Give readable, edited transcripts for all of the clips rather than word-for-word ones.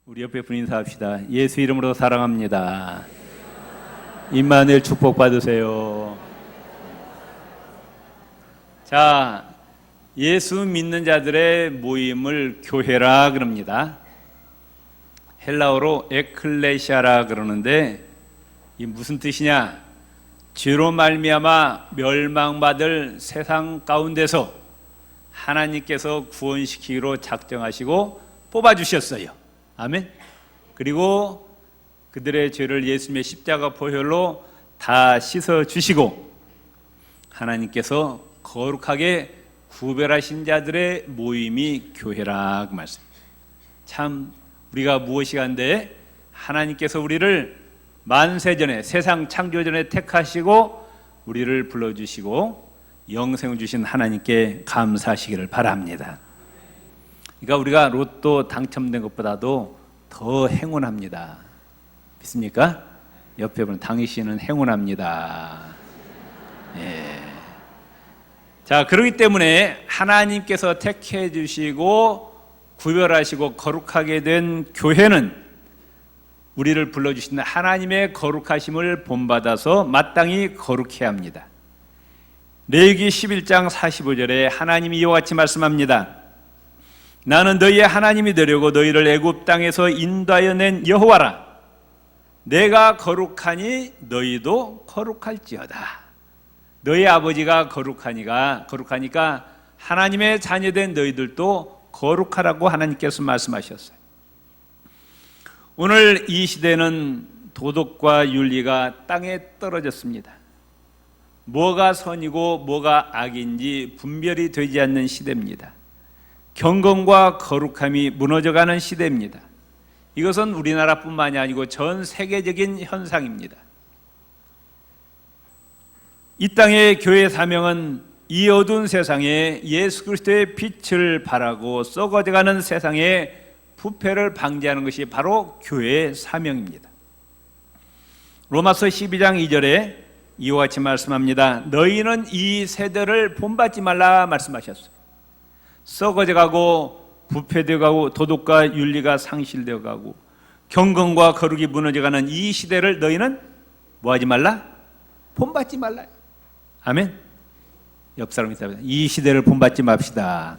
우리 옆에 분 인사합시다. 예수 이름으로 사랑합니다. 임마누엘 축복 받으세요. 자, 예수 믿는 자들의 모임을 교회라 그럽니다. 헬라어로 에클레시아라 그러는데 이 무슨 뜻이냐? 죄로 말미암아 멸망받을 세상 가운데서 하나님께서 구원시키기로 작정하시고 뽑아주셨어요. 아멘. 그리고 그들의 죄를 예수님의 십자가 보혈로 다 씻어주시고 하나님께서 거룩하게 구별하신 자들의 모임이 교회라 그 말씀. 참 우리가 무엇이 한데 하나님께서 우리를 만세전에 세상 창조전에 택하시고 우리를 불러주시고 영생을 주신 하나님께 감사하시기를 바랍니다. 그러니까 우리가 로또 당첨된 것보다도 더 행운합니다. 믿습니까? 옆에 보면 당신은 행운합니다. 예. 자, 그렇기 때문에 하나님께서 택해 주시고 구별하시고 거룩하게 된 교회는 우리를 불러주신 하나님의 거룩하심을 본받아서 마땅히 거룩해야 합니다. 레위기 11장 45절에 하나님이 이와 같이 말씀합니다. 나는 너희의 하나님이 되려고 너희를 애굽 땅에서 인도하여 낸 여호와라. 내가 거룩하니 너희도 거룩할지어다. 너희 아버지가 거룩하니까 하나님의 자녀된 너희들도 거룩하라고 하나님께서 말씀하셨어요. 오늘 이 시대는 도덕과 윤리가 땅에 떨어졌습니다. 뭐가 선이고 뭐가 악인지 분별이 되지 않는 시대입니다. 경건과 거룩함이 무너져가는 시대입니다. 이것은 우리나라뿐만이 아니고 전 세계적인 현상입니다. 이 땅의 교회 사명은 이 어두운 세상에 예수 그리스도의 빛을 발하고 썩어져가는 세상에 부패를 방지하는 것이 바로 교회의 사명입니다. 로마서 12장 2절에 이와 같이 말씀합니다. 너희는 이 세대를 본받지 말라 말씀하셨어요. 썩어져가고 부패되어가고 도덕과 윤리가 상실되어가고 경건과 거룩이 무너져가는 이 시대를 너희는 뭐하지 말라? 본받지 말라. 아멘. 옆 사람이 답니다. 이 시대를 본받지 맙시다.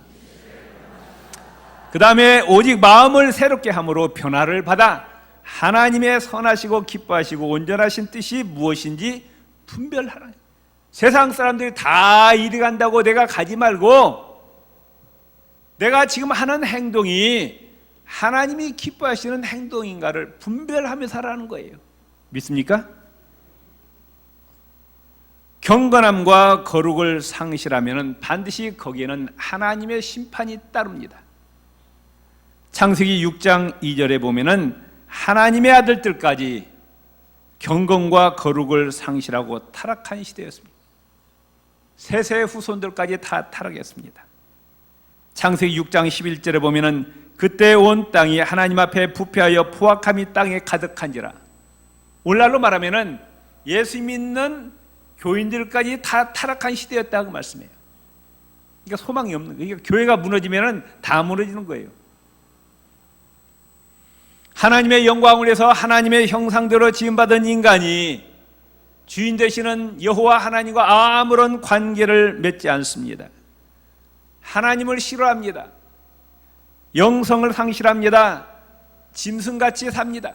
그 다음에 오직 마음을 새롭게 함으로 변화를 받아 하나님의 선하시고 기뻐하시고 온전하신 뜻이 무엇인지 분별하라. 세상 사람들이 다 이리 간다고 내가 가지 말고 내가 지금 하는 행동이 하나님이 기뻐하시는 행동인가를 분별하며 살아가는 거예요. 믿습니까? 경건함과 거룩을 상실하면 반드시 거기에는 하나님의 심판이 따릅니다. 창세기 6장 2절에 보면은 하나님의 아들들까지 경건과 거룩을 상실하고 타락한 시대였습니다. 세세 후손들까지 다 타락했습니다. 창세기 6장 11절에 보면은 그때 온 땅이 하나님 앞에 부패하여 포악함이 땅에 가득한지라. 오늘날로 말하면은 예수 믿는 교인들까지 다 타락한 시대였다고 말씀해요. 그러니까 소망이 없는 거예요. 그러니까 교회가 무너지면은 다 무너지는 거예요. 하나님의 영광을 위해서 하나님의 형상대로 지음받은 인간이 주인 되시는 여호와 하나님과 아무런 관계를 맺지 않습니다. 하나님을 싫어합니다. 영성을 상실합니다. 짐승같이 삽니다.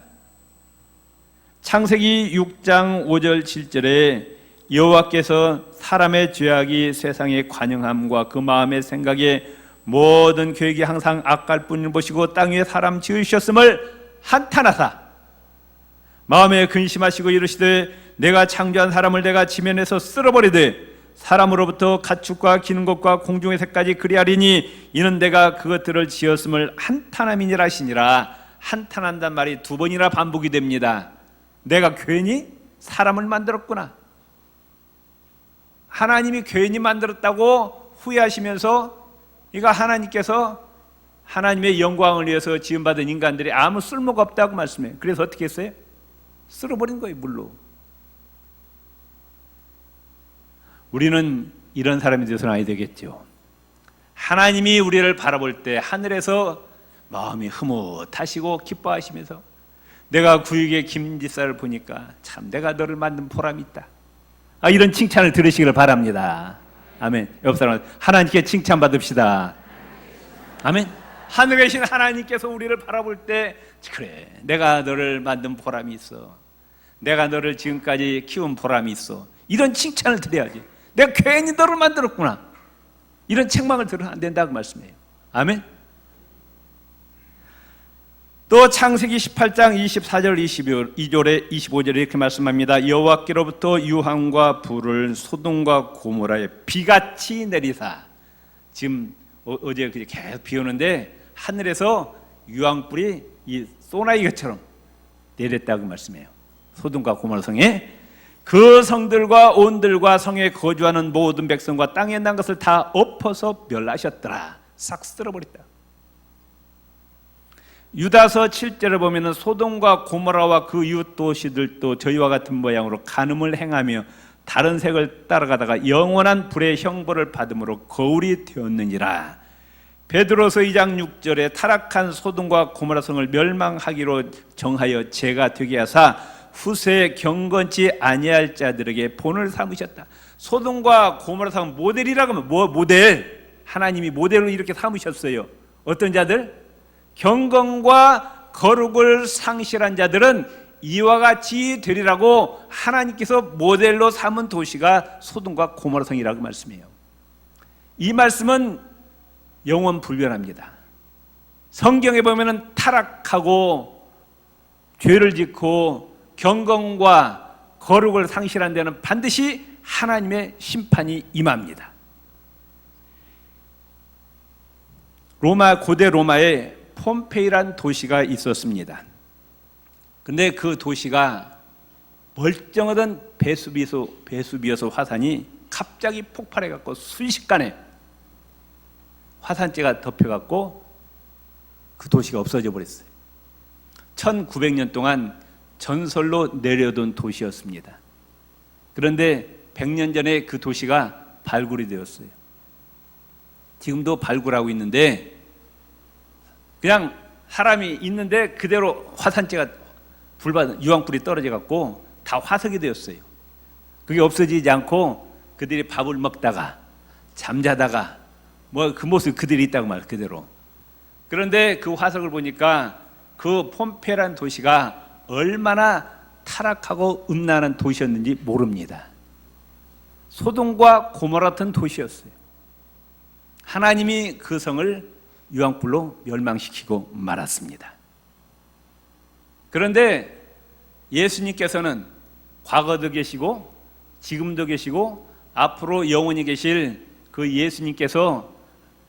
창세기 6장 5절 7절에 여호와께서 사람의 죄악이 세상에 관영함과 그 마음의 생각에 모든 계획이 항상 악할 뿐을 보시고 땅 위에 사람 지으셨음을 한탄하사 마음에 근심하시고 이르시되 내가 창조한 사람을 내가 지면에서 쓸어버리되 사람으로부터 가축과 기는 것과 공중의 새까지 그리하리니 이는 내가 그것들을 지었음을 한탄함이니라 하시니라. 한탄한단 말이 두 번이나 반복이 됩니다. 내가 괜히 사람을 만들었구나. 하나님이 괜히 만들었다고 후회하시면서 이거 하나님께서 하나님의 영광을 위해서 지음받은 인간들이 아무 쓸모가 없다고 말씀해요. 그래서 어떻게 했어요? 쓸어버린 거예요, 물로. 우리는 이런 사람이 되어서는 아니 되겠죠. 하나님이 우리를 바라볼 때 하늘에서 마음이 흐뭇하시고 기뻐하시면서 내가 구육의 김지사를 보니까 참 내가 너를 만든 보람이 있다. 이런 칭찬을 들으시기를 바랍니다. 아멘. 옆 사람 하나님께 칭찬 받읍시다. 아멘. 하늘에 계신 하나님께서 우리를 바라볼 때 그래 내가 너를 만든 보람이 있어. 내가 너를 지금까지 키운 보람이 있어. 이런 칭찬을 드려야지. 내가 괜히 너를 만들었구나. 이런 책망을 들으면 안 된다고 말씀해요. 아멘. 또 창세기 18장 24절 22절에 25절에 이렇게 말씀합니다. 여호와께로부터 유황과 불을 소돔과 고모라에 비같이 내리사. 지금 어제 계속 비 오는데 하늘에서 유황불이 이 소나기처럼 내렸다고 말씀해요. 소돔과 고모라 성에 그 성들과 온들과 성에 거주하는 모든 백성과 땅에 난 것을 다 엎어서 멸하셨더라. 싹 쓸어버렸다. 유다서 7절을 보면 소돔과 고모라와 그 이웃 도시들도 저희와 같은 모양으로 간음을 행하며 다른 색을 따라가다가 영원한 불의 형벌을 받음으로 거울이 되었느니라. 베드로서 2장 6절에 타락한 소돔과 고모라 성을 멸망하기로 정하여 죄가 되게 하사 후세에 경건치 아니할 자들에게 본을 삼으셨다. 소돔과 고모라 성은 모델이라고 하면 모델? 하나님이 모델로 이렇게 삼으셨어요. 어떤 자들? 경건과 거룩을 상실한 자들은 이와 같이 되리라고 하나님께서 모델로 삼은 도시가 소돔과 고모라 성이라고 말씀해요. 이 말씀은 영원 불변합니다. 성경에 보면은 타락하고 죄를 짓고 경건과 거룩을 상실한 데는 반드시 하나님의 심판이 임합니다. 고대 로마에 폼페이란 도시가 있었습니다. 근데 그 도시가 멀쩡하던 베수비우스 화산이 갑자기 폭발해갖고 순식간에 화산재가 덮여갖고 그 도시가 없어져 버렸어요. 1900년 동안 전설로 내려오던 도시였습니다. 그런데 100년 전에 그 도시가 발굴이 되었어요. 지금도 발굴하고 있는데 그냥 사람이 있는데 그대로 화산재가 유황불이 떨어져 갖고 다 화석이 되었어요. 그게 없어지지 않고 그들이 밥을 먹다가 잠자다가 그 모습 그들이 있다고 말 그대로. 그런데 그 화석을 보니까 그 폼페이라는 도시가 얼마나 타락하고 음란한 도시였는지 모릅니다. 소돔과 고모라 같은 도시였어요. 하나님이 그 성을 유황불로 멸망시키고 말았습니다. 그런데 예수님께서는 과거도 계시고 지금도 계시고 앞으로 영원히 계실 그 예수님께서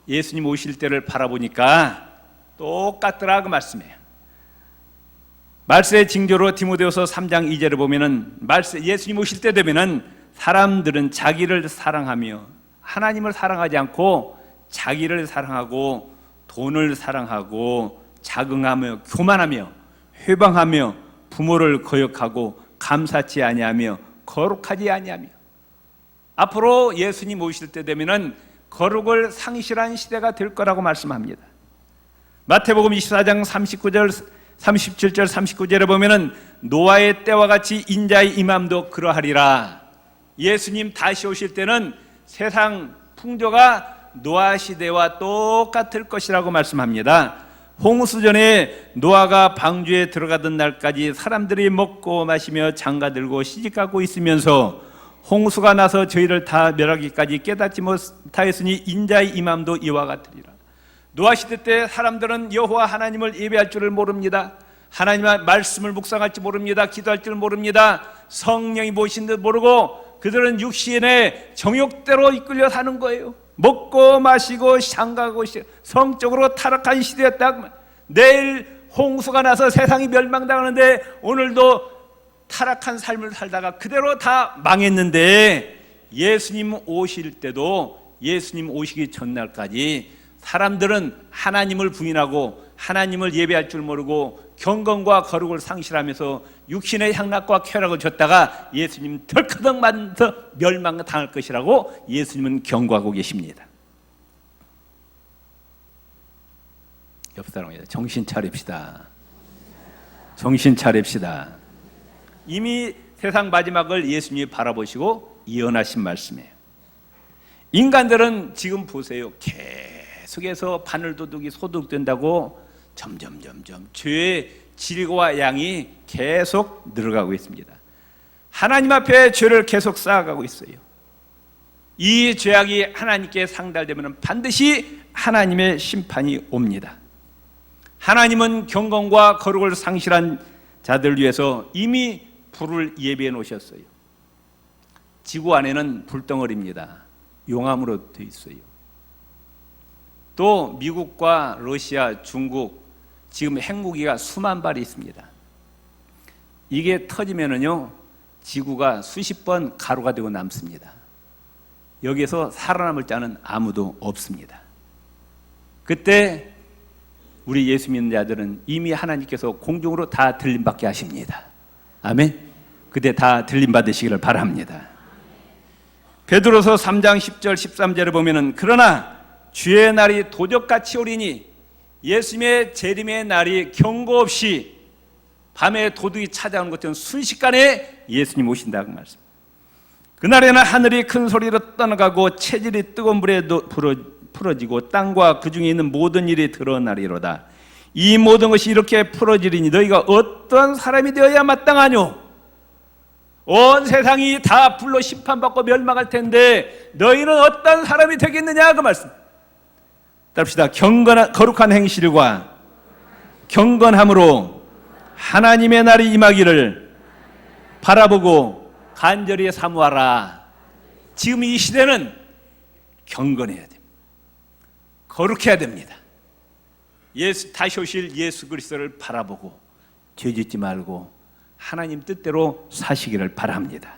예수님 오실 때를 바라보니까 똑같더라 그 말씀이에요. 말세의 징조로 디모데후서 3장 2절을 보면은 예수님 오실 때 되면은 사람들은 자기를 사랑하며 하나님을 사랑하지 않고 자기를 사랑하고 돈을 사랑하고 자긍하며 교만하며 회방하며 부모를 거역하고 감사치 아니하며 거룩하지 아니하며. 앞으로 예수님 오실 때 되면은 거룩을 상실한 시대가 될 거라고 말씀합니다. 마태복음 24장 37절 39절에 보면은 노아의 때와 같이 인자의 임함도 그러하리라. 예수님 다시 오실 때는 세상 풍조가 노아 시대와 똑같을 것이라고 말씀합니다. 홍수전에 노아가 방주에 들어가던 날까지 사람들이 먹고 마시며 장가들고 시집가고 있으면서 홍수가 나서 저희를 다 멸하기까지 깨닫지 못하였으니 인자의 임함도 이와 같으리라. 노아 시대 때 사람들은 여호와 하나님을 예배할 줄을 모릅니다. 하나님의 말씀을 묵상할 줄 모릅니다. 기도할 줄 모릅니다. 성령이 무엇인 줄 모르고 그들은 육신의 정욕대로 이끌려 사는 거예요. 먹고 마시고 장가가고 성적으로 타락한 시대였다. 내일 홍수가 나서 세상이 멸망당하는데 오늘도 타락한 삶을 살다가 그대로 다 망했는데 예수님 오실 때도 예수님 오시기 전날까지 사람들은 하나님을 부인하고 하나님을 예배할 줄 모르고 경건과 거룩을 상실하면서 육신의 향락과 쾌락을 줬다가 예수님 덜커덕 맞아서 멸망당할 것이라고 예수님은 경고하고 계십니다. 옆 사람에게 정신 차립시다. 정신 차립시다. 이미 세상 마지막을 예수님이 바라보시고 예언하신 말씀이에요. 인간들은 지금 보세요. 계속해서 바늘도둑이 소독된다고 점점 죄의 질과 양이 계속 늘어가고 있습니다. 하나님 앞에 죄를 계속 쌓아가고 있어요. 이 죄악이 하나님께 상달되면 반드시 하나님의 심판이 옵니다. 하나님은 경건과 거룩을 상실한 자들을 위해서 이미 불을 예비해 놓으셨어요. 지구 안에는 불덩어리입니다. 용암으로 되어 있어요. 또 미국과 러시아, 중국 지금 핵무기가 수만 발이 있습니다. 이게 터지면은요 지구가 수십 번 가루가 되고 남습니다. 여기에서 살아남을 자는 아무도 없습니다. 그때 우리 예수 믿는 자들은 이미 하나님께서 공중으로 다 들림받게 하십니다. 아멘. 그때 다 들림받으시기를 바랍니다. 베드로서 3장 10절 13절에 보면은 그러나 주의 날이 도적같이 오리니 예수님의 재림의 날이 경고 없이 밤에 도둑이 찾아오는 것처럼 순식간에 예수님 오신다고 말씀. 그날에는 하늘이 큰 소리로 떠나가고 체질이 뜨거운 불에 풀어지고 땅과 그 중에 있는 모든 일이 드러나리로다. 이 모든 것이 이렇게 풀어지리니 너희가 어떤 사람이 되어야 마땅하뇨? 온 세상이 다 불로 심판받고 멸망할 텐데 너희는 어떤 사람이 되겠느냐 그 말씀. 따릅시다. 거룩한 행실과 경건함으로 하나님의 날이 임하기를 바라보고 간절히 사모하라. 지금 이 시대는 경건해야 됩니다. 거룩해야 됩니다. 다시 오실 예수 그리스도를 바라보고 죄짓지 말고 하나님 뜻대로 사시기를 바랍니다.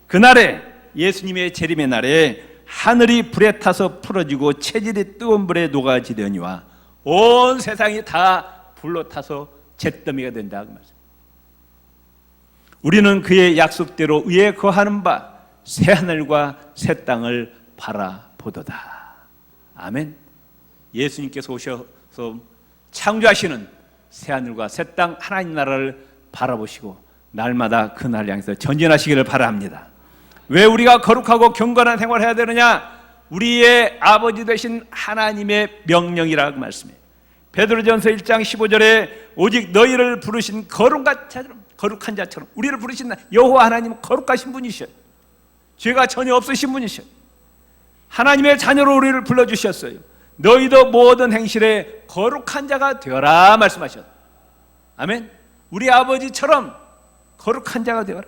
그날에 예수님의 재림의 날에 하늘이 불에 타서 풀어지고 체질이 뜨거운 불에 녹아지려니와 온 세상이 다 불로 타서 잿더미가 된다 그 말씀. 우리는 그의 약속대로 위에 거하는 바 새 하늘과 새 땅을 바라보도다. 아멘. 예수님께서 오셔서 창조하시는 새 하늘과 새 땅 하나님 나라를 바라보시고 날마다 그 날 향해서 전진하시기를 바랍니다. 왜 우리가 거룩하고 경건한 생활을 해야 되느냐? 우리의 아버지 되신 하나님의 명령이라고 말씀해요. 베드로전서 1장 15절에 오직 너희를 부르신 거룩한 자처럼 우리를 부르신 여호와 하나님은 거룩하신 분이셔요. 죄가 전혀 없으신 분이셔요. 하나님의 자녀로 우리를 불러주셨어요. 너희도 모든 행실에 거룩한 자가 되어라 말씀하셨어요. 아멘. 우리 아버지처럼 거룩한 자가 되어라.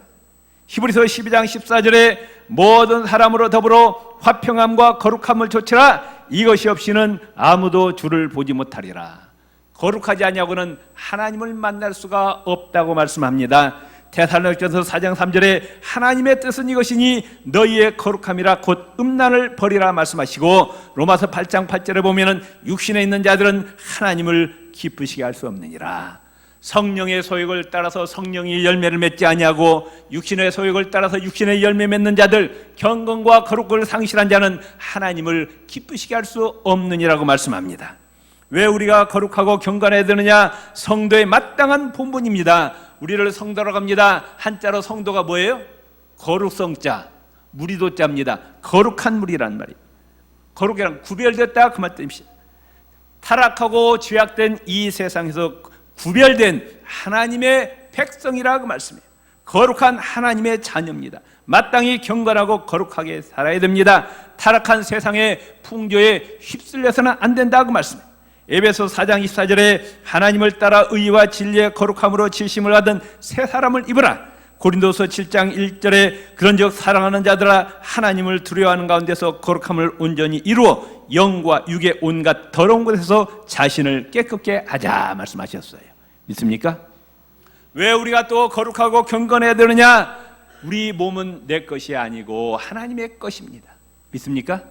히브리서 12장 14절에 모든 사람으로 더불어 화평함과 거룩함을 좇으라. 이것이 없이는 아무도 주를 보지 못하리라. 거룩하지 아니하고는 하나님을 만날 수가 없다고 말씀합니다. 데살로니가전서 4장 3절에 하나님의 뜻은 이것이니 너희의 거룩함이라 곧 음란을 버리라 말씀하시고 로마서 8장 8절에 보면은 육신에 있는 자들은 하나님을 기쁘시게 할 수 없느니라. 성령의 소욕을 따라서 성령이 열매를 맺지 아니하고 육신의 소욕을 따라서 육신의 열매 맺는 자들, 경건과 거룩을 상실한 자는 하나님을 기쁘시게 할 수 없느니라고 말씀합니다. 왜 우리가 거룩하고 경건해야 되느냐? 성도의 마땅한 본분입니다. 우리를 성도라고 합니다. 한자로 성도가 뭐예요? 거룩성자, 무리도자입니다. 거룩한 무리란 말이에요. 거룩이란 구별됐다 그 말씀입니다. 타락하고 죄악된 이 세상에서 구별된 하나님의 백성이라고 말씀해요. 거룩한 하나님의 자녀입니다. 마땅히 경건하고 거룩하게 살아야 됩니다. 타락한 세상의 풍조에 휩쓸려서는 안 된다고 말씀해요. 에베소 4장 24절에 하나님을 따라 의와 진리의 거룩함으로 지심을 받은 새 사람을 입으라. 고린도서 7장 1절에 그런즉 사랑하는 자들아 하나님을 두려워하는 가운데서 거룩함을 온전히 이루어 영과 육의 온갖 더러운 것에서 자신을 깨끗게 하자 말씀하셨어요. 믿습니까? 왜 우리가 또 거룩하고 경건해야 되느냐? 우리 몸은 내 것이 아니고 하나님의 것입니다. 믿습니까?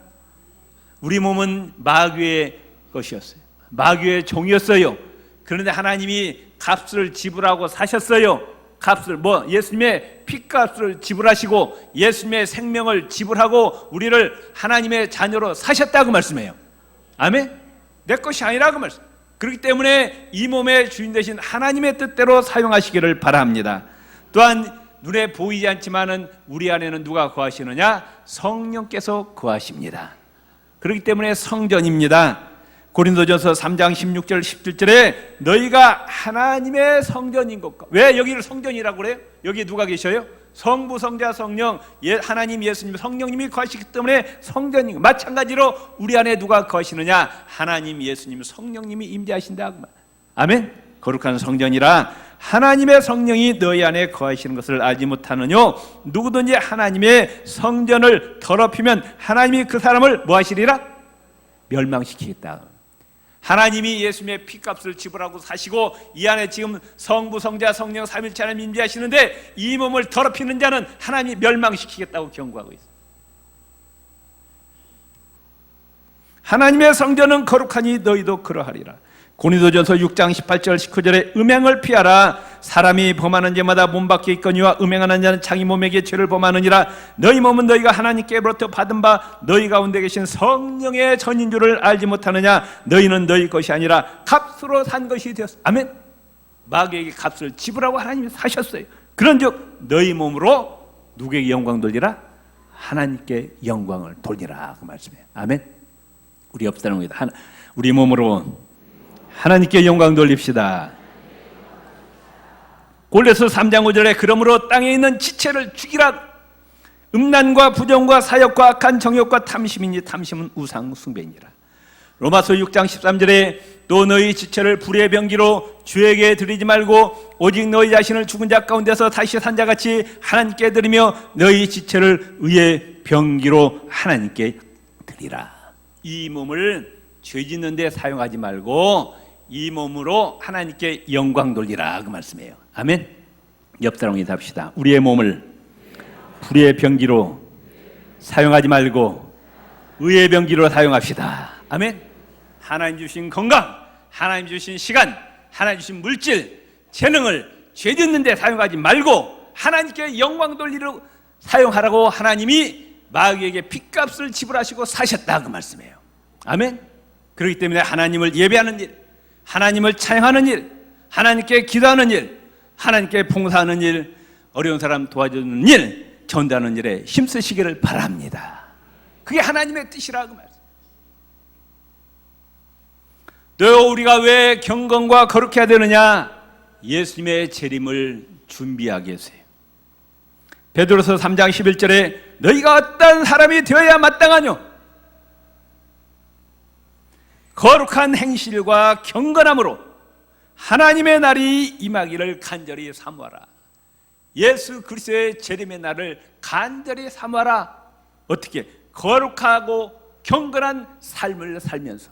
우리 몸은 마귀의 것이었어요. 마귀의 종이었어요. 그런데 하나님이 값을 지불하고 사셨어요. 값을 예수님의 피값을 지불하시고 예수님의 생명을 지불하고 우리를 하나님의 자녀로 사셨다고 말씀해요. 아멘. 내 것이 아니라고 말씀. 그렇기 때문에 이 몸의 주인 되신 하나님의 뜻대로 사용하시기를 바랍니다. 또한 눈에 보이지 않지만은 우리 안에는 누가 거하시느냐? 성령께서 거하십니다. 그렇기 때문에 성전입니다. 고린도전서 3장 16절 17절에 너희가 하나님의 성전인 것과, 왜 여기를 성전이라고 그래요? 여기 누가 계셔요? 성부, 성자, 성령, 하나님, 예수님, 성령님이 거하시기 때문에 성전인 것. 마찬가지로 우리 안에 누가 거하시느냐? 하나님, 예수님, 성령님이 임재하신다. 아멘. 거룩한 성전이라 하나님의 성령이 너희 안에 거하시는 것을 알지 못하느뇨? 누구든지 하나님의 성전을 더럽히면 하나님이 그 사람을 뭐 하시리라? 멸망시키겠다. 하나님이 예수님의 피값을 지불하고 사시고 이 안에 지금 성부, 성자, 성령, 삼일체 하나님 임재하시는데 이 몸을 더럽히는 자는 하나님이 멸망시키겠다고 경고하고 있어요. 하나님의 성전은 거룩하니 너희도 그러하리라. 고린도전서 6장 18절 19절에 음행을 피하라. 사람이 범하는 죄마다 몸 밖에 있거니와 음행하는 자는 자기 몸에게 죄를 범하느니라. 너희 몸은 너희가 하나님께로부터 받은 바 너희 가운데 계신 성령의 전인 줄을 알지 못하느냐? 너희는 너희 것이 아니라 값으로 산 것이 되었어. 아멘. 마귀에게 값을 지불하고 하나님이 사셨어요. 그런즉 너희 몸으로 누구에게 영광 돌리라? 하나님께 영광을 돌리라. 그 말씀이에요. 아멘. 우리 옆 사람에게 우리 몸으로 하나님께 영광 돌립시다. 골로새 3장 5절에 그러므로 땅에 있는 지체를 죽이라. 음란과 부정과 사욕과 악한 정욕과 탐심이니 탐심은 우상 숭배니라. 로마서 6장 13절에 또 너희 지체를 불의 병기로 주에게 드리지 말고 오직 너희 자신을 죽은 자 가운데서 다시 산 자같이 하나님께 드리며 너희 지체를 의의 병기로 하나님께 드리라. 이 몸을 죄 짓는 데 사용하지 말고 이 몸으로 하나님께 영광 돌리라. 그 말씀이에요. 아멘. 옆 사람에게 답시다. 우리의 몸을 불의 병기로 사용하지 말고 의의 병기로 사용합시다. 아멘. 하나님 주신 건강, 하나님 주신 시간, 하나님 주신 물질, 재능을 죄 짓는 데 사용하지 말고 하나님께 영광 돌리러 사용하라고 하나님이 마귀에게 핏값을 지불하시고 사셨다. 그 말씀이에요. 아멘. 그렇기 때문에 하나님을 예배하는 일, 하나님을 찬양하는 일, 하나님께 기도하는 일, 하나님께 봉사하는 일, 어려운 사람 도와주는 일, 전도하는 일에 힘쓰시기를 바랍니다. 그게 하나님의 뜻이라고 말씀. 또 우리가 왜 경건과 거룩해야 되느냐? 예수님의 재림을 준비하게 하세요. 베드로서 3장 11절에 너희가 어떤 사람이 되어야 마땅하뇨? 거룩한 행실과 경건함으로 하나님의 날이 임하기를 간절히 사모하라. 예수 그리스도의 재림의 날을 간절히 사모하라. 어떻게? 거룩하고 경건한 삶을 살면서.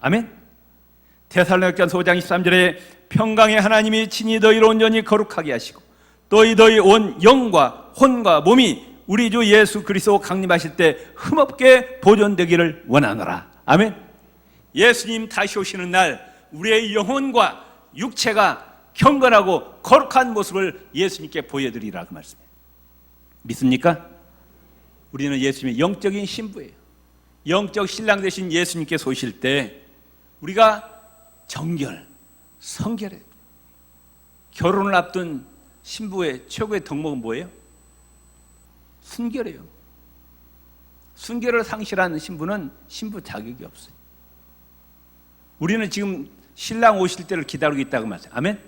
아멘. 데살로니가전서 5장 23절에 평강의 하나님이 친히 너희를 온전히 거룩하게 하시고 또 너희 온 영과 혼과 몸이 우리 주 예수 그리스도 강림하실 때 흠없게 보존되기를 원하노라. 아멘. 예수님 다시 오시는 날 우리의 영혼과 육체가 경건하고 거룩한 모습을 예수님께 보여드리라. 그 말씀이에요. 믿습니까? 우리는 예수님의 영적인 신부예요. 영적 신랑 되신 예수님께서 오실 때 우리가 정결, 성결해. 결혼을 앞둔 신부의 최고의 덕목은 뭐예요? 순결해요. 순결을 상실한 신부는 신부 자격이 없어요. 우리는 지금 신랑 오실 때를 기다리고 있다고 말해요. 아멘?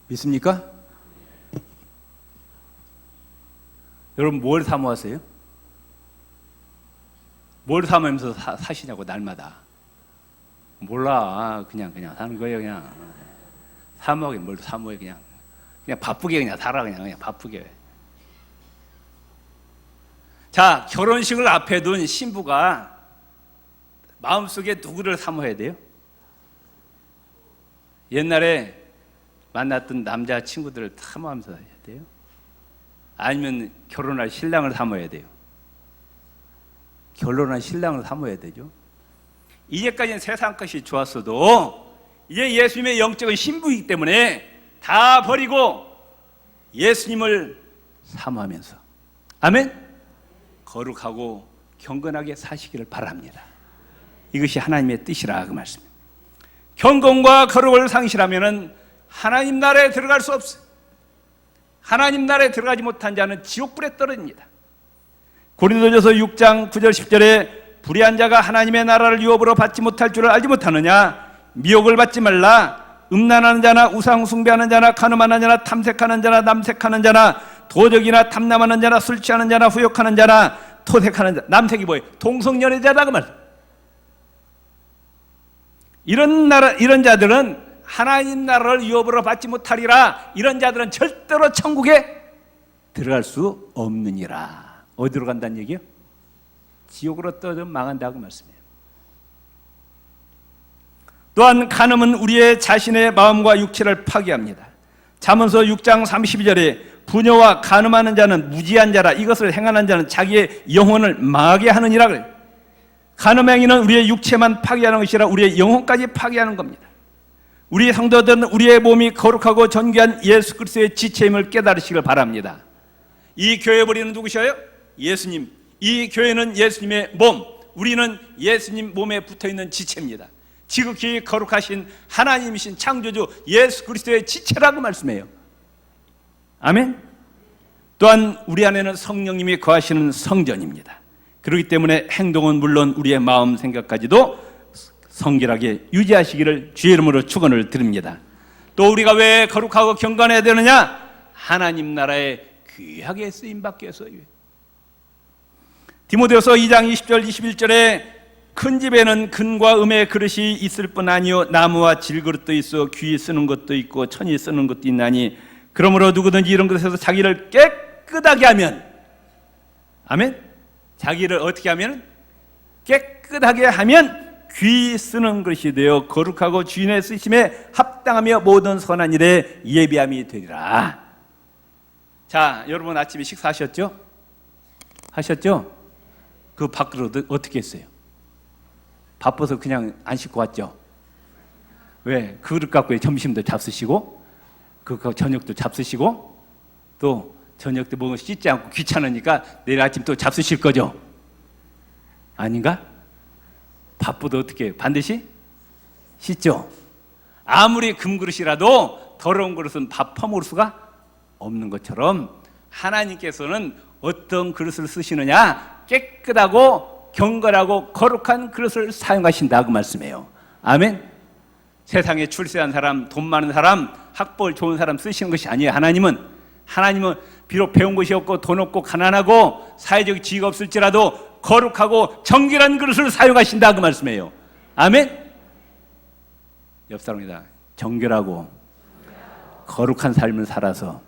믿습니까? 여러분 뭘 사모하세요? 뭘 사모하면서 사시냐고 날마다. 몰라. 그냥 사는 거예요. 그냥 사모하긴 뭘 사모해. 그냥 바쁘게 그냥 살아. 그냥 바쁘게. 자, 결혼식을 앞에 둔 신부가 마음속에 누구를 사모해야 돼요? 옛날에 만났던 남자 친구들을 사모하면서 해야 돼요? 아니면 결혼할 신랑을 사모해야 돼요? 결혼한 신랑을 사모해야 되죠. 이제까지는 세상 것이 좋았어도 이제 예수님의 영적인 신부이기 때문에 다 버리고 예수님을 사모하면서 아멘? 거룩하고 경건하게 사시기를 바랍니다. 이것이 하나님의 뜻이라 그 말씀. 경건과 거룩을 상실하면은 하나님 나라에 들어갈 수 없어요. 하나님 나라에 들어가지 못한 자는 지옥불에 떨어집니다. 고린도전서 6장 9절 10절에 불의한 자가 하나님의 나라를 유업으로 받지 못할 줄을 알지 못하느냐. 미혹을 받지 말라. 음란하는 자나 우상 숭배하는 자나 간음하는 자나 탐색하는 자나 남색하는 자나 도적이나 탐남하는 자나 술 취하는 자나 후욕하는 자나 토색하는 자. 남색이 뭐예요? 동성연애자다 그 말. 이런 자들은 하나님 나라를 유업으로 받지 못하리라. 이런 자들은 절대로 천국에 들어갈 수 없느니라. 어디로 간다는 얘기요? 지옥으로 떠져 망한다고 말씀해요. 또한 간음은 우리의 자신의 마음과 육체를 파괴합니다. 잠언서 6장 32절에 부녀와 간음하는 자는 무지한 자라. 이것을 행하는 자는 자기의 영혼을 망하게 하느니라 그래요. 간음행위는 우리의 육체만 파괴하는 것이 아니라 우리의 영혼까지 파괴하는 겁니다. 우리 성도들은 우리의 몸이 거룩하고 존귀한 예수 그리스도의 지체임을 깨달으시길 바랍니다. 이 교회 머리는 누구셔요? 예수님. 이 교회는 예수님의 몸, 우리는 예수님 몸에 붙어있는 지체입니다. 지극히 거룩하신 하나님이신 창조주 예수 그리스도의 지체라고 말씀해요. 아멘. 또한 우리 안에는 성령님이 거하시는 성전입니다. 그렇기 때문에 행동은 물론 우리의 마음 생각까지도 성결하게 유지하시기를 주의 이름으로 축원을 드립니다. 또 우리가 왜 거룩하고 경건해야 되느냐? 하나님 나라에 귀하게 쓰임받기 위해서요. 디모데후서 2장 20절 21절에 큰 집에는 금과 은의 그릇이 있을 뿐 아니요 나무와 질그릇도 있어 귀 쓰는 것도 있고 천이 쓰는 것도 있나니 그러므로 누구든지 이런 것에서 자기를 깨끗하게 하면, 아멘? 자기를 어떻게 하면? 깨끗하게 하면 귀 쓰는 것이 되어 거룩하고 주인의 쓰심에 합당하며 모든 선한 일에 예비함이 되리라. 자, 여러분 아침에 식사하셨죠? 하셨죠? 그 밥그릇 어떻게 했어요? 바빠서 그냥 안 씻고 왔죠? 왜? 그 그릇 갖고 점심도 잡수시고 그 저녁도 잡수시고 또 저녁 때 뭐 씻지 않고 귀찮으니까 내일 아침 또 잡수실 거죠? 아닌가? 바쁘도 어떻게 반드시 씻죠? 아무리 금그릇이라도 더러운 그릇은 밥 퍼먹을 수가 없는 것처럼 하나님께서는 어떤 그릇을 쓰시느냐? 깨끗하고 경건하고 거룩한 그릇을 사용하신다 그 말씀이에요. 아멘. 세상에 출세한 사람, 돈 많은 사람, 학벌 좋은 사람 쓰시는 것이 아니에요. 하나님은 비록 배운 것이 없고 돈 없고 가난하고 사회적 지위가 없을지라도 거룩하고 정결한 그릇을 사용하신다 그 말씀이에요. 아멘. 옆 사람이다. 정결하고 거룩한 삶을 살아서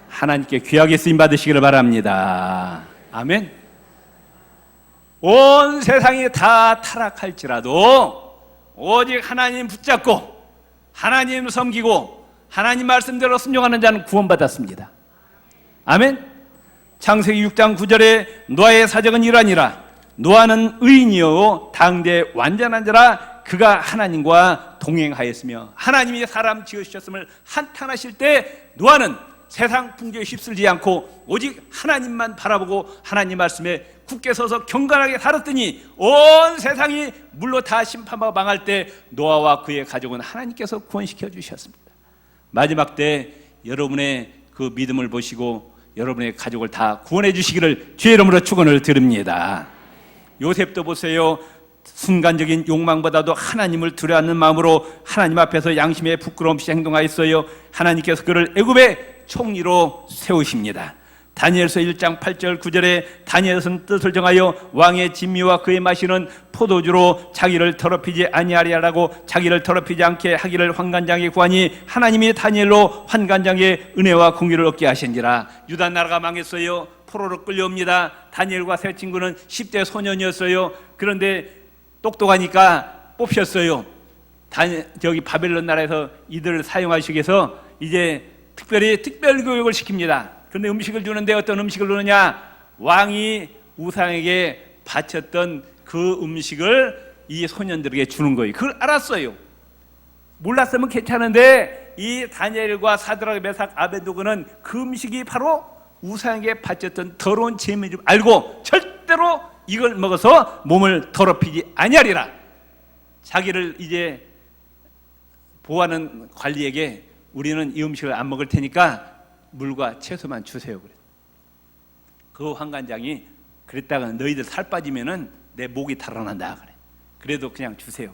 하나님께 귀하게 쓰임 받으시기를 바랍니다. 아멘. 온 세상이 다 타락할지라도 오직 하나님 붙잡고 하나님 섬기고 하나님 말씀대로 순종하는 자는 구원받았습니다. 아멘. 창세기 6장 9절에 노아의 사적은 이러하니라. 노아는 의인이요 당대 완전한 자라. 그가 하나님과 동행하였으며 하나님이 사람 지으셨음을 한탄하실 때 노아는 세상 풍조에 휩쓸지 않고 오직 하나님만 바라보고 하나님 말씀에 굳게 서서 경건하게 살았더니 온 세상이 물로 다 심판받아 망할 때 노아와 그의 가족은 하나님께서 구원시켜 주셨습니다. 마지막 때 여러분의 그 믿음을 보시고 여러분의 가족을 다 구원해 주시기를 주의 이름으로 축원을 드립니다. 요셉도 보세요. 순간적인 욕망보다도 하나님을 두려워하는 마음으로 하나님 앞에서 양심에 부끄러움 없이 행동하였어요. 하나님께서 그를 애굽의 총리로 세우십니다. 다니엘서 1장 8절 9절에 다니엘은 뜻을 정하여 왕의 진미와 그의 마시는 포도주로 자기를 더럽히지 아니하리라고 자기를 더럽히지 않게 하기를 환관장에 구하니 하나님이 다니엘로 환관장의 은혜와 공의를 얻게 하신지라. 유다 나라가 망했어요. 포로로 끌려옵니다. 다니엘과 세 친구는 10대 소년이었어요. 그런데 똑똑하니까 뽑혔어요. 저기 바벨론 나라에서 이들을 사용하시기 위해서 이제 특별 교육을 시킵니다. 그런데 음식을 주는데 어떤 음식을 주느냐? 왕이 우상에게 바쳤던 그 음식을 이 소년들에게 주는 거예요. 그걸 알았어요. 몰랐으면 괜찮은데 이 다니엘과 사드락 메삭 아벤노고는 그 음식이 바로 우상에게 바쳤던 더러운 재물인 줄 알고 절대로 이걸 먹어서 몸을 더럽히지 아니하리라. 자기를 이제 보호하는 관리에게 우리는 이 음식을 안 먹을 테니까 물과 채소만 주세요. 그래. 그 환관장이 그랬다가 너희들 살 빠지면은 내 목이 달아난다 그래. 그래도 그냥 주세요.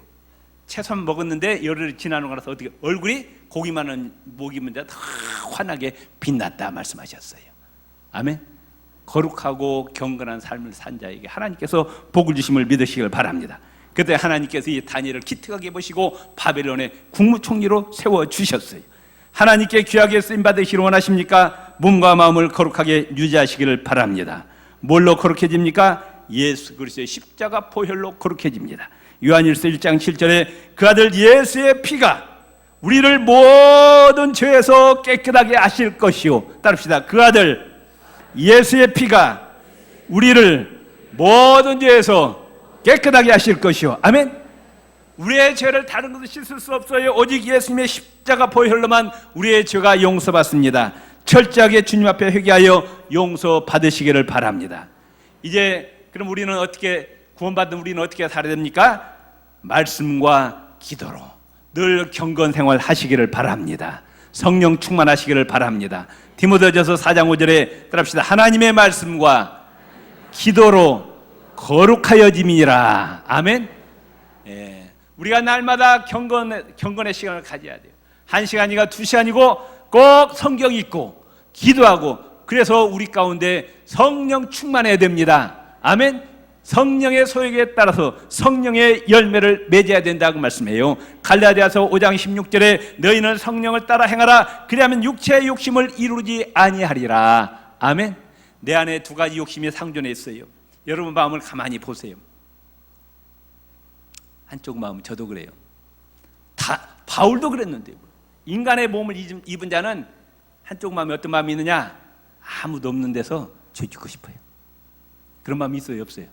채소만 먹었는데 열흘이 지나는 거라서 어떻게 얼굴이 고기 많은 목이 문제 다 환하게 빛났다 말씀하셨어요. 아멘. 거룩하고 경건한 삶을 산 자에게 하나님께서 복을 주심을 믿으시길 바랍니다. 그때 하나님께서 이 다니엘을 기특하게 보시고 바벨론의 국무총리로 세워주셨어요. 하나님께 귀하게 쓰임받으시기를 원하십니까? 몸과 마음을 거룩하게 유지하시기를 바랍니다. 뭘로 거룩해집니까? 예수 그리스도의 십자가 보혈로 거룩해집니다. 요한일서 1장 7절에 그 아들 예수의 피가 우리를 모든 죄에서 깨끗하게 하실 것이요. 따릅시다. 그 아들 예수의 피가 우리를 모든 죄에서 깨끗하게 하실 것이요. 아멘. 우리의 죄를 다른 것도 씻을 수 없어요. 오직 예수님의 십자가 보혈로만 우리의 죄가 용서받습니다. 철저하게 주님 앞에 회개하여 용서받으시기를 바랍니다. 이제 그럼 우리는 어떻게 구원받은 우리는 어떻게 살아야 됩니까? 말씀과 기도로 늘 경건 생활 하시기를 바랍니다. 성령 충만하시기를 바랍니다. 디모데전서 4장 5절에 따릅시다. 하나님의 말씀과 기도로 거룩하여짐이니라. 아멘. 예. 우리가 날마다 경건의 시간을 가져야 돼요. 1시간이가 2시간이고 꼭 성경 읽고 기도하고 그래서 우리 가운데 성령 충만해야 됩니다. 아멘. 성령의 소욕에 따라서 성령의 열매를 맺어야 된다고 말씀해요. 갈라디아서 5장 16절에 너희는 성령을 따라 행하라. 그리하면 육체의 욕심을 이루지 아니하리라. 아멘. 내 안에 두 가지 욕심이 상존해 있어요. 여러분 마음을 가만히 보세요. 한쪽 마음은 저도 그래요. 바울도 그랬는데요. 인간의 몸을 입은 자는 한쪽 마음에 어떤 마음이 있느냐? 아무도 없는 데서 죄 짓고 싶어요. 그런 마음이 있어요? 없어요?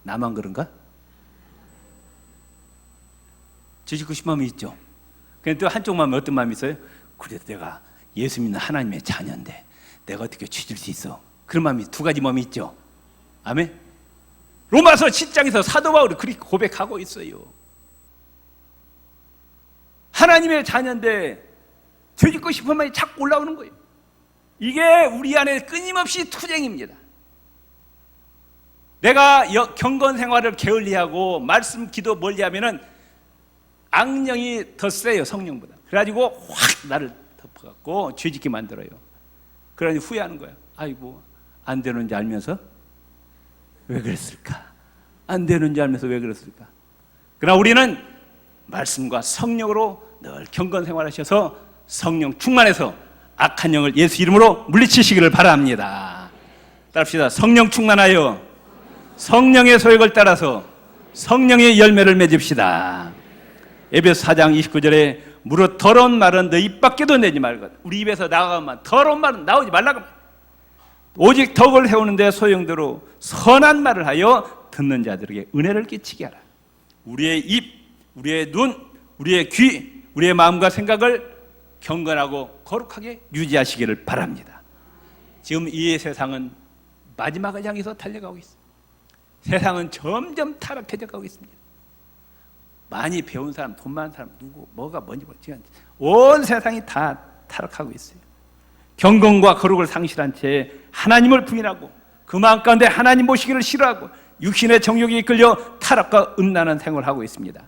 나만 그런가? 죄 짓고 싶은 마음이 있죠. 그런데 또 한쪽 마음에 어떤 마음이 있어요? 그래도 내가 예수 믿는 하나님의 자녀인데 내가 어떻게 죄 질 수 있어? 그런 마음이 두 가지 마음이 있죠. 아멘. 로마서 7장에서 사도 바울이 그렇게 고백하고 있어요. 하나님의 자녀인데 죄 짓고 싶은 마음이 자꾸 올라오는 거예요. 이게 우리 안에 끊임없이 투쟁입니다. 내가 경건 생활을 게을리하고 말씀 기도 멀리하면은 악령이 더 세요. 성령보다. 그래가지고 확 나를 덮어갖고 죄짓게 만들어요. 그러니 후회하는 거야. 아이고 안 되는지 알면서 왜 그랬을까? 안 되는지 알면서 왜 그랬을까? 그러나 우리는 말씀과 성령으로 늘 경건 생활하셔서 성령 충만해서 악한 영을 예수 이름으로 물리치시기를 바랍니다. 따릅시다. 성령 충만하여 성령의 소욕을 따라서 성령의 열매를 맺읍시다. 에베소 4장 29절에 무릇 더러운 말은 너 입 밖에도 내지 말고 우리 입에서 나가면 더러운 말은 나오지 말라고. 오직 덕을 해오는 데 소용대로 선한 말을 하여 듣는 자들에게 은혜를 끼치게 하라. 우리의 입, 우리의 눈, 우리의 귀, 우리의 마음과 생각을 경건하고 거룩하게 유지하시기를 바랍니다. 지금 이 세상은 마지막을 향해서 달려가고 있습니다. 세상은 점점 타락해져 가고 있습니다. 많이 배운 사람, 돈 많은 사람, 누구, 뭐가 뭔지 모르지만 온 세상이 다 타락하고 있어요. 경건과 거룩을 상실한 채 하나님을 부인하고 그 마음 가운데 하나님 모시기를 싫어하고 육신의 정욕에 이끌려 타락과 음란한 생활을 하고 있습니다.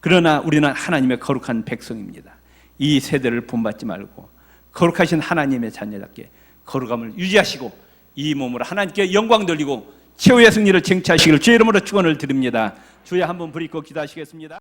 그러나 우리는 하나님의 거룩한 백성입니다. 이 세대를 본받지 말고 거룩하신 하나님의 자녀답게 거룩함을 유지하시고 이 몸으로 하나님께 영광 돌리고 최후의 승리를 쟁취하시기를 주의 이름으로 축원을 드립니다. 주여 한번 부리고 기도하시겠습니다.